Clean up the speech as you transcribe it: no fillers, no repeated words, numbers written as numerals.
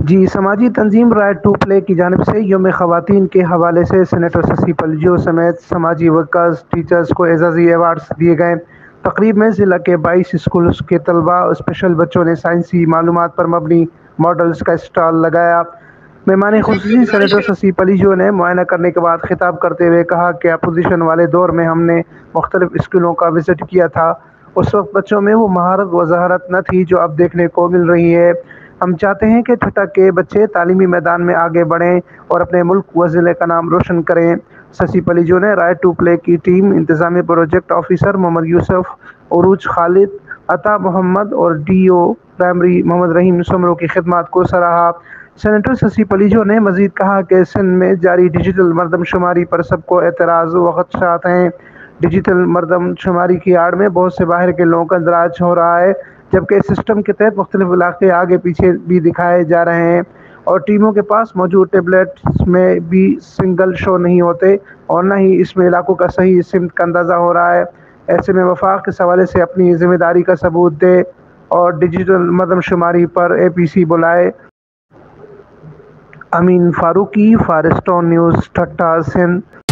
جی سماجی تنظیم right to play کی جانب سے یوم خواتین کے حوالے سے سینیٹر ششی پلجو سمیت سماجی ورکرز ٹیچرز کو اعزازی ایوارڈز دیے گئے۔ تقریب میں ضلع کے 22 اسکولز کے طلباء اور اسپیشل بچوں نے سائنسی معلومات پر مبنی ماڈلز کا اسٹال لگایا۔ مہمان خصوصی سینیٹر ششی پلجو نے معائنہ کرنے کے بعد خطاب کرتے ہوئے کہا کہ اپوزیشن والے دور میں ہم نے مختلف اسکولوں کا وزٹ کیا تھا۔ اس وقت بچوں میں وہ مہارت و مہارت نہ تھی جو اب دیکھنے کو مل رہی ہے۔ ہم چاہتے ہیں کہ ٹھٹہ کے بچے تعلیمی میدان میں آگے بڑھیں اور اپنے ملک و ضلع کا نام روشن کریں۔ ششی پلجو نے رائٹ ٹو پلے کی ٹیم، انتظامی پروجیکٹ آفیسر محمد یوسف، عروج خالد، عطا محمد اور ڈی او پرائمری محمد رحیم سمرو کی خدمات کو سراہا۔ سینیٹر ششی پلجو نے مزید کہا کہ سندھ میں جاری ڈیجیٹل مردم شماری پر سب کو اعتراض و خدشات ہیں۔ ڈیجیٹل مردم شماری کی آڑ میں بہت سے باہر کے لوگوں کا اندراج ہو رہا ہے، جبکہ اس سسٹم کے تحت مختلف علاقے آگے پیچھے بھی دکھائے جا رہے ہیں اور ٹیموں کے پاس موجود ٹیبلٹس میں بھی سگنل شو نہیں ہوتے اور نہ ہی اس میں علاقوں کا صحیح سمت کا اندازہ ہو رہا ہے۔ ایسے میں وفاق اس حوالے سے اپنی ذمہ داری کا ثبوت دے اور ڈیجیٹل مردم شماری پر اے پی سی بلائے۔ امین فاروقی، فارسٹون نیوز، ٹھٹہ، سندھ۔